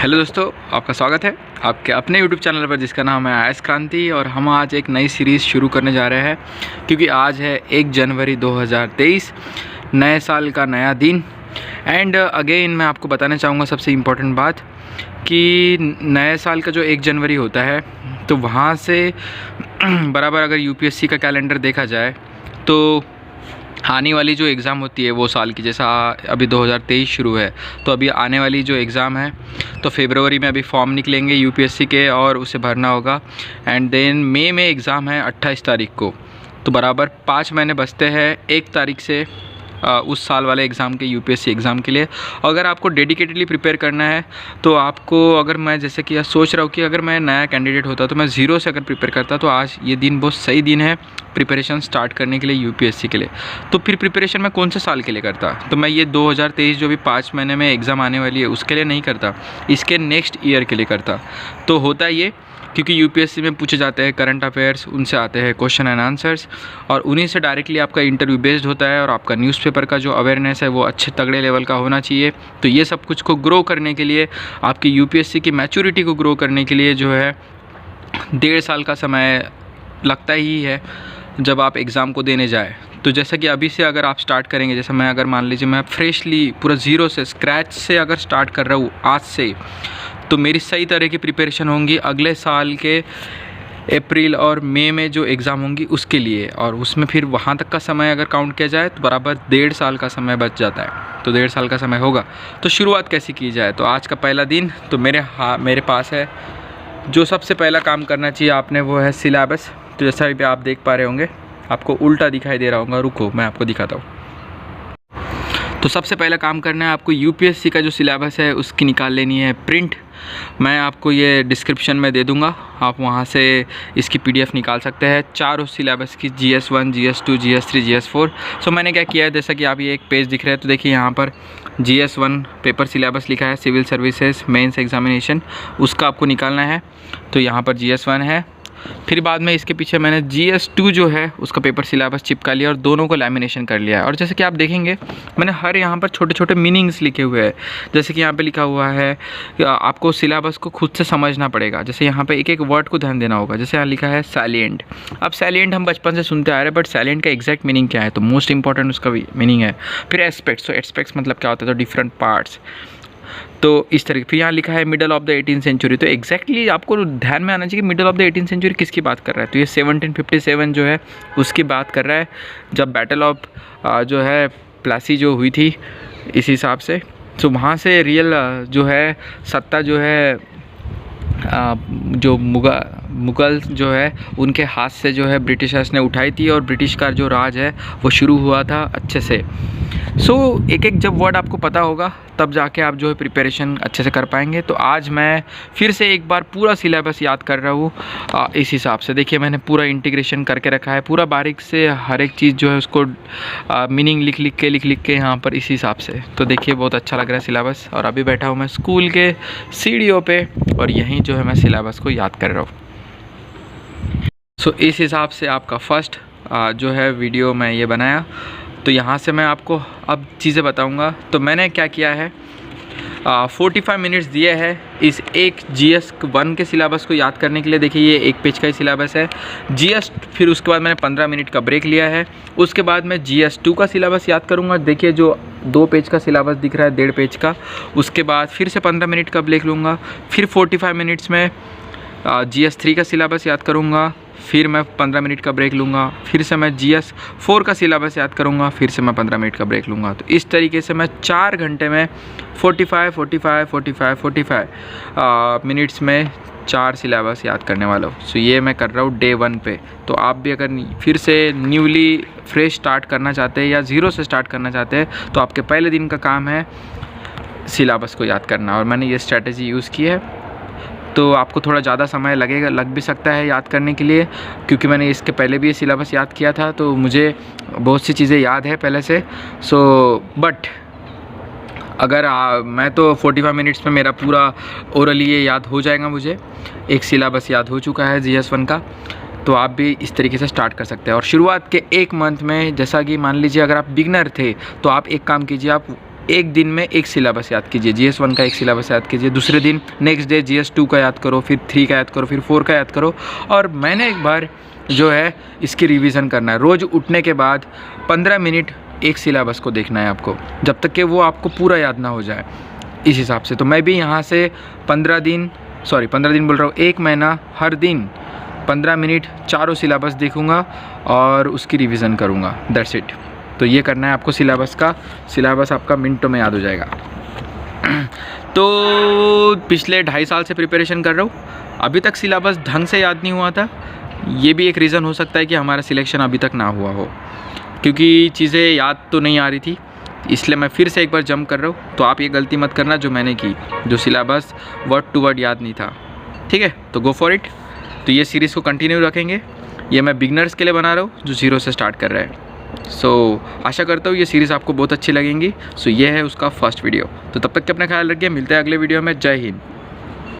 Hello दोस्तों, आपका स्वागत है आपके अपने यूट्यूब चैनल पर जिसका नाम है आयस क्रांति। और हम आज एक नई सीरीज़ शुरू करने जा रहे हैं क्योंकि आज है 1 जनवरी 2023, नए साल का नया दिन। एंड अगेन मैं आपको बताना चाहूँगा सबसे इम्पोर्टेंट बात कि नए साल का जो 1 जनवरी होता है तो वहाँ से बराबर अगर यूपीएससी का कैलेंडर देखा जाए तो आने वाली जो एग्ज़ाम होती है वो साल की, जैसा अभी 2023 शुरू है तो अभी आने वाली जो एग्ज़ाम है तो फरवरी में अभी फॉर्म निकलेंगे यूपीएससी के और उसे भरना होगा। एंड देन मई में एग्ज़ाम है 28 तारीख को, तो बराबर 5 महीने बचते हैं 1 तारीख से उस साल वाले एग्ज़ाम के यूपीएससी एग्ज़ाम के लिए। अगर आपको डेडिकेटेडली प्रिपेयर करना है तो आपको, अगर मैं जैसे कि सोच रहा हूँ कि अगर मैं नया कैंडिडेट होता तो मैं ज़ीरो से अगर प्रिपेयर करता तो आज ये दिन बहुत सही दिन है प्रिपरेशन स्टार्ट करने के लिए यूपीएससी के लिए। तो फिर प्रिपरेशन मैं कौन से साल के लिए करता, तो मैं ये 2023 जो भी 5 महीने में एग्ज़ाम आने वाली है उसके लिए नहीं करता, इसके नेक्स्ट ईयर के लिए करता। तो होता ये क्योंकि यूपीएससी में पूछे जाते हैं करंट अफेयर्स, उनसे आते हैं क्वेश्चन एंड आंसर्स और उन्हीं से डायरेक्टली आपका इंटरव्यू बेस्ड होता है और आपका न्यूज़पेपर का जो अवेयरनेस है वो अच्छे तगड़े लेवल का होना चाहिए। तो ये सब कुछ को ग्रो करने के लिए, आपकी यूपीएससी की मैच्योरिटी को ग्रो करने के लिए जो है 1.5 साल का समय लगता ही है जब आप एग्ज़ाम को देने जाए। तो जैसा कि अभी से अगर आप स्टार्ट करेंगे, जैसे मैं अगर मान लीजिए मैं फ्रेशली पूरा ज़ीरो से स्क्रैच से अगर स्टार्ट कर रहा हूँ आज से, तो मेरी सही तरह की प्रिपरेशन होंगी अगले साल के अप्रैल और मई में जो एग्ज़ाम होंगी उसके लिए। और उसमें फिर वहाँ तक का समय अगर काउंट किया जाए तो बराबर 1.5 साल का समय बच जाता है। तो 1.5 साल का समय होगा। तो शुरुआत कैसे की जाए, तो आज का पहला दिन तो मेरे पास है। जो सबसे पहला काम करना चाहिए आपने वो है सिलेबस। तो जैसा भी आप देख पा रहे होंगे, आपको उल्टा दिखाई दे रहा होगा, रुको मैं आपको दिखाता हूँ। तो सबसे पहला काम करना है आपको यूपीएससी का जो सिलेबस है उसकी निकाल लेनी है प्रिंट। मैं आपको ये डिस्क्रिप्शन में दे दूंगा, आप वहाँ से इसकी पीडीएफ निकाल सकते हैं। चारों सिलेबस की GS1, GS2, GS3, GS4। सो मैंने क्या किया है, जैसा कि आप ये एक पेज दिख रहा है तो देखिए यहाँ पर GS1 पेपर सिलेबस लिखा है, सिविल सर्विसेज मेंस एग्जामिनेशन, उसका आपको निकालना है। तो यहाँ पर GS1 है। फिर बाद में इसके पीछे मैंने GS2 जो है उसका पेपर सिलेबस चिपका लिया और दोनों को लैमिनेशन कर लिया है। और जैसे कि आप देखेंगे मैंने हर यहाँ पर छोटे छोटे मीनिंग्स लिखे हुए हैं। जैसे कि यहाँ पे लिखा हुआ है आपको सिलेबस को खुद से समझना पड़ेगा। जैसे यहाँ पे एक एक वर्ड को ध्यान देना होगा। जैसे यहाँ लिखा है सैलिएंट। अब सैलिएंट हम बचपन से सुनते आ रहे हैं, बट सैलिएंट का एग्जैक्ट मीनिंग क्या है, तो मोस्ट इंपॉर्टेंट उसका मीनिंग है। फिर एस्पेक्ट्स, तो एस्पेक्ट्स मतलब क्या होता है, तो डिफरेंट पार्ट्स। तो इस तरीके। फिर यहाँ लिखा है middle of the 18th century. तो एग्जैक्टली आपको ध्यान में आना चाहिए कि middle of the 18th century किसकी बात कर रहा है। तो ये 1757 जो है उसकी बात कर रहा है, जब बैटल ऑफ जो है प्लासी जो हुई थी इस हिसाब से। तो वहाँ से रियल जो है सत्ता जो है जो मुगल जो है उनके हाथ से जो है ब्रिटिशर्स ने उठाई थी और ब्रिटिश का जो राज है वो शुरू हुआ था अच्छे से। एक एक जब वर्ड आपको पता होगा तब जाके आप जो है प्रिपरेशन अच्छे से कर पाएंगे। तो आज मैं फिर से एक बार पूरा सिलेबस याद कर रहा हूँ इस हिसाब से। देखिए मैंने पूरा इंटीग्रेशन करके रखा है, पूरा बारीक से हर एक चीज़ जो है उसको मीनिंग लिख लिख के यहाँ पर इस हिसाब से। तो देखिए बहुत अच्छा लग रहा है सिलेबस। और अभी बैठा हूँ मैं स्कूल के सीढ़ियों पे और यहीं जो है मैं सिलेबस को याद कर रहा हूँ। इस हिसाब से आपका फर्स्ट जो है वीडियो मैं ये बनाया। तो यहाँ से मैं आपको अब चीज़ें बताऊँगा। तो मैंने क्या किया है, 45 मिनट्स दिए हैं इस एक GS1 के सिलेबस को याद करने के लिए। देखिए ये 1 पेज का ही सिलेबस है GS। फिर उसके बाद मैंने 15 मिनट का ब्रेक लिया है। उसके बाद मैं GS2 का सिलेबस याद करूँगा। देखिए जो 2 पेज का सिलेबस दिख रहा है, 1.5 पेज का। उसके बाद फिर से 15 मिनट का ब्रेक लूँगा। फिर 45 मिनट्स में GS3 का सिलेबस याद करूँगा। फिर मैं 15 मिनट का ब्रेक लूँगा। फिर से मैं GS4 का सिलेबस याद करूँगा। फिर से मैं 15 मिनट का ब्रेक लूँगा। तो इस तरीके से मैं 4 घंटे में 45 मिनट्स में 4 सिलेबस याद करने वाला हूँ। ये मैं कर रहा हूँ डे 1 पे। तो आप भी अगर फिर से न्यूली फ्रेश स्टार्ट करना चाहते हैं या ज़ीरो से स्टार्ट करना चाहते हैं तो आपके पहले दिन का काम है सिलेबस को याद करना। और मैंने ये स्ट्रैटेजी यूज़ की है। तो आपको थोड़ा ज़्यादा समय लग भी सकता है याद करने के लिए, क्योंकि मैंने इसके पहले भी ये सिलेबस याद किया था तो मुझे बहुत सी चीज़ें याद है पहले से। बट अगर मैं तो 45 मिनट्स में मेरा पूरा ओरली ये याद हो जाएगा। मुझे एक सिलेबस याद हो चुका है GS1 का। तो आप भी इस तरीके से स्टार्ट कर सकते हैं। और शुरुआत के 1 मंथ में, जैसा कि मान लीजिए अगर आप बिगनर थे तो आप एक काम कीजिए, आप एक दिन में एक सिलेबस याद कीजिए, GS 1 का एक सिलेबस याद कीजिए, दूसरे दिन नेक्स्ट डे GS 2 का याद करो, फिर 3 का याद करो, फिर 4 का याद करो। और मैंने एक बार जो है इसकी रिवीजन करना है। रोज़ उठने के बाद 15 मिनट एक सिलेबस को देखना है आपको, जब तक कि वो आपको पूरा याद ना हो जाए। इस हिसाब से तो मैं भी यहाँ से 15 दिन बोल रहा हूँ, 1 महीना हर दिन 15 मिनट चारों सिलेबस देखूँगा और उसकी रिवीजन करूँगा। That's it. तो ये करना है आपको सिलेबस का। सिलेबस आपका मिनटों में याद हो जाएगा। तो पिछले 2.5 साल से प्रिपरेशन कर रहा हूँ, अभी तक सिलेबस ढंग से याद नहीं हुआ था। ये भी एक रीज़न हो सकता है कि हमारा सिलेक्शन अभी तक ना हुआ हो, क्योंकि चीज़ें याद तो नहीं आ रही थी, इसलिए मैं फिर से एक बार जंप कर रहा हूँ। तो आप ये गलती मत करना जो मैंने की, जो सिलेबस वर्ड टू वर्ड याद नहीं था। ठीक है, तो गो फॉर इट। तो ये सीरीज़ को कंटिन्यू रखेंगे। ये मैं बिगनर्स के लिए बना रहा हूँ जो 0 से स्टार्ट कर रहे हैं। सो आशा करता हूँ ये सीरीज़ आपको बहुत अच्छी लगेंगी। सो ये है उसका फर्स्ट वीडियो। तो तब तक के अपना ख्याल रखिए, मिलते हैं अगले वीडियो में। जय हिंद।